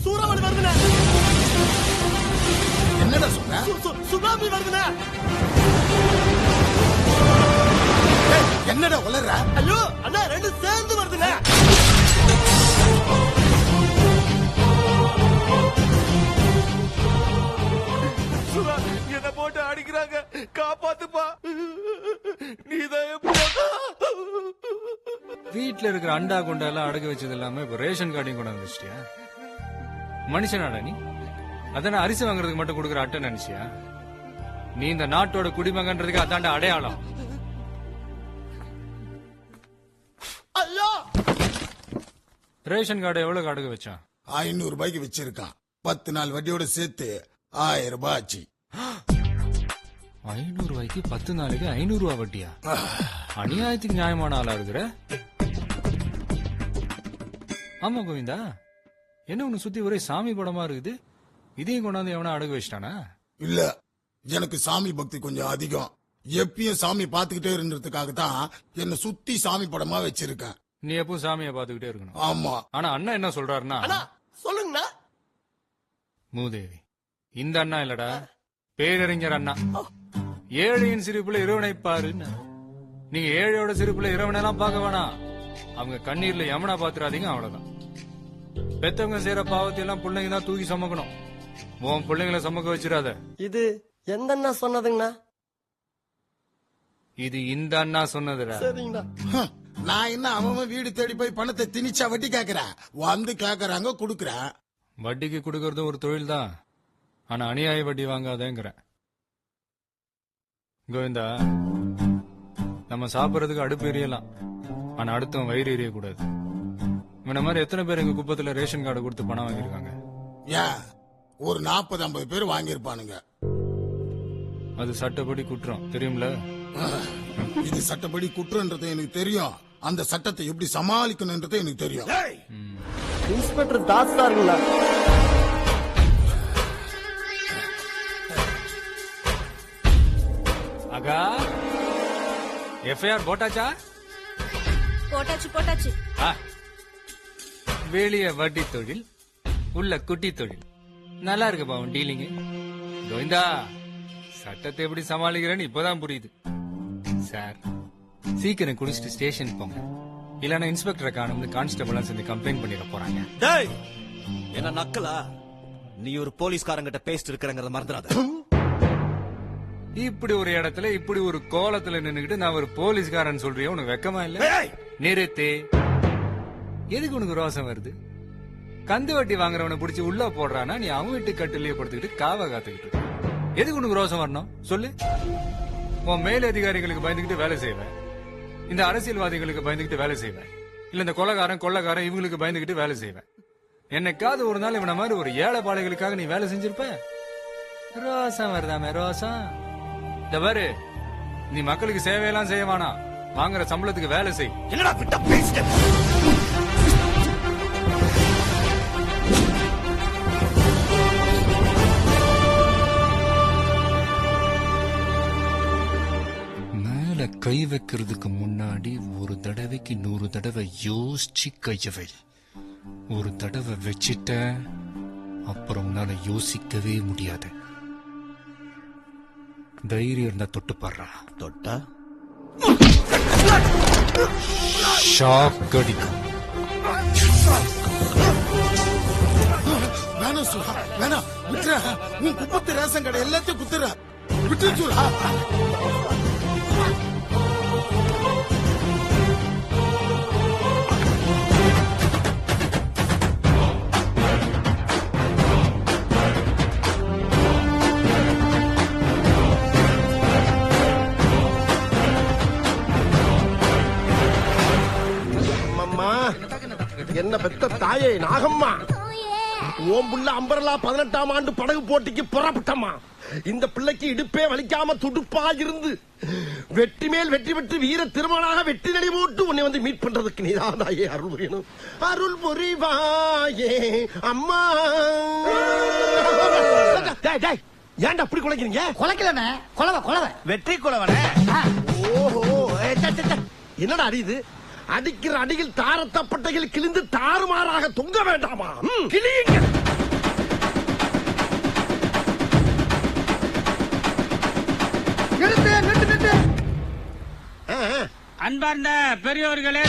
சூறாவளி வருதுண்ணே. என்னடா சொன்ன? சுனாமி வருதுண்ணே. என்னடா உளற? ஐயோ அண்ணா, ரெண்டு சேர்ந்து வருதுண்ணே. என்ன போட்டு அடிக்கிறாங்க, காப்பாத்துப்பா. நீதான் வீட்டுல இருக்கிற அண்டா குண்டா எல்லாம் அடகு வச்சது இல்லாம இப்ப ரேஷன் கார்டையும் கொண்டாந்து வச்சிட்டியா? மனுஷனாடா நீ? அதான அரிசி வாங்குறதுக்கு மட்டும் கொடுக்குற அட்டை நினைச்சியா? நீ இந்த நாட்டோட குடிமகன்றதுக்கு அதாண்ட அடையாளம். ஐயோ, ரேஷன் கார்டை எவ்வளவு அடகு வச்சான்? 500 ரூபாய்க்கு வச்சிருக்கான். 10 நாள் வட்டியோட சேர்த்து 1000 ரூபாய் ஆச்சு. 500 ரூபாய்க்கு 10 நாளைக்கு 500 ரூபாய் வட்டியா? அநியாயத்துக்கு நியாயமான ஆளா இருக்கிற. ஆமா கோவிந்தா, என்ன உன்னை சுத்தி ஒரே சாமி படமா இருக்குது. இதையும் கொண்டாந்து எவனா அடகு வச்சிட்டானா? இல்ல, எனக்கு சாமி பக்தி கொஞ்சம் அதிகம். எப்பயும் சாமி பாத்துக்கிட்டே இருந்ததுக்காக தான் என்ன சுத்தி சாமி படமா வச்சிருக்கேன். நீ எப்பவும் சாமியை பாத்துக்கிட்டே இருக்கணும். ஆமா. ஆனா அண்ணா என்ன சொல்றாருன்னா, சொல்லுங்கண்ணா. மூதேவி, இந்த அண்ணா இல்லடா, பேரறிஞர் அண்ணா. ஏழையின் சிரிப்புல இறைவனை பாருன்னு. நீங்க ஏழையோட சிரிப்புல இறைவனை எல்லாம் பார்க்க வேணாம். அவங்க கண்ணீர்ல யமுனா பாத்துறாதீங்க, அவ்வளவுதான். பெத்தவங்க செய்யற பாவத்தை எல்லாம் பிள்ளைங்க தான் தூக்கி சுமக்கணும். உன் பிள்ளைங்களை சுமக்க வச்சிடாத. இது எந்த அண்ணா சொன்னதுங்கண்ணா? இது இந்த அண்ணா சொன்னதுடா. சரிங்கண்ணா. நான் என்ன அவன் வீடு தேடி போய் பணத்தை திணிச்சா வட்டி கேக்குறேன்? வந்து கேக்குறாங்க, குடுக்கறேன். வட்டிக்கு கொடுக்கறதும் ஒரு தொழில் தான். ஆனா அநியாய வட்டி வாங்காதேங்கிற. கோவிந்தா, நம்ம சாப்பிடறதுக்கு அடுப்பு எரியலாம், ஆனா அடுத்தவன் வயிறு எரியக்கூடாது. இந்த மாதிரி எத்தனை பேர் எங்க குப்பத்துல ரேஷன் கார்டு கொடுத்து பணம் வாங்கியிருக்காங்க? ஏன், ஒரு 40-50 பேர் வாங்கியிருப்பானுங்க. அது சட்டப்படி குற்றம், தெரியும்ல? இது சட்டப்படி குற்றம்ன்றது எனக்கு தெரியும். அந்த சட்டத்தை எப்படி சமாளிக்கணும்ன்றது எனக்கு தெரியும். இன்ஸ்பெக்டர் தாஸ் சாருங்களா? அகா, எஃப்ஐஆர் போட்டாச்சா? போட்டாச்சு போட்டாச்சு. வெளிய வட்டி தொழில், உள்ள குட்டி தொழில். நல்லா இருக்கு பாவம் டீலிங். கோவிந்தா, சட்டத்தை எப்படி சமாளிக்கிறேன்னு இப்பதான் புரியுது. சார், சீக்கிரம் குடிச்சிட்டு ஸ்டேஷன் போங்க, இல்லன்னா இன்ஸ்பெக்டரை காணும்னு கான்ஸ்டபிள் சேர்ந்து கம்ப்ளைண்ட் பண்ணிட போறாங்க. டேய், என்ன நக்கலா? நீ ஒரு போலீஸ்காரங்கிட்ட பேசிட்டு இருக்கிறங்கிறத மறந்துடாத. இப்படி ஒரு இடத்துல இப்படி ஒரு கோலத்துல நின்னுகிட்டு நான் ஒரு போலீஸ்காரன் சொல்றியா? உனக்கு வெக்கமா இல்ல? நிறுத்து. எதுக்கு உனக்கு ரோசம் வருது? கந்து வட்டி வாங்குறவனை பிடிச்சி உள்ள போடுறானா நீ அவன் வீட்டு கட்டிலேயே படுத்துக்கிட்டு காவ காத்துக்கிட்டு இருக்க. எதுக்கு உனக்கு ரோசம் வரணும் சொல்லு? உன் மேல் அதிகாரிகளுக்கு பயந்துகிட்டு வேலை செய்வேன், இந்த அரசியல்வாதிகளுக்கு பயந்துகிட்டு வேலை செய்வேன், இல்ல இந்த கொள்ளக்காரன் இவங்களுக்கு பயந்துகிட்டு வேலை செய்வேன். என்னைக்காவது ஒரு நாள் இவன மாதிரி ஒரு ஏழை பாளைகளுக்காக நீ வேலை செஞ்சிருப்ப? ரோசம் வருதாமே ரோசம். இந்த பாரு, நீ மக்களுக்கு சேவையெல்லாம் செய்ய வேணாம், வாங்குற சம்பளத்துக்கு வேலை செய். என்னடா விட்ட பேசிட்ட? மேல கை வைக்கிறதுக்கு முன்னாடி ஒரு தடவைக்கு 100 தடவை யோசிச்சு கைய வை. ஒரு தடவை வச்சிட்ட அப்புறம் உன்னால யோசிக்கவே முடியாது. தைரியம் இருந்தா தொட்டு பாடுறா. தொட்டா ஷாக் அடிக்கும். வேணாம் சுரா, வேணாம், விட்டுற. உன் குப்பத்து ரேஷன் கடை எல்லாத்தையும் குத்துற. விட்டு சுரா. என்ன பெத்த தாயே நாகம்மா, ஓம் புள்ள அம்பரலா 18ஆம் ஆண்டு படகு போட்டிக்கு புறப்பட்டம்மா. இந்த பிள்ளைக்கு இடுப்பே வலிக்காம துடுப்பா இருந்து வெற்றி மேல் வெற்றி பெற்று வீர திருமணாக வெற்றி நடி போட்டு உன்னை வந்து மீட் பண்றதுக்கு நீதான் தாயே அருள் புரியணும். அருள் புரிவாயே அம்மா. ஏன்டா அப்படி குலைக்கிறீங்க? குலைக்கலண்ணே, குலவ குலவ வெற்றி குலவனே. ஓஹோ, என்னடா அடியுது? அடிக்கிற அடியில் தாரத்தப்பட்டைகள் கிழிந்து தாறுமாறாக தொங்க வேண்டாமா? கிளியுங்க. அன்பார்ந்த பெரியோர்களே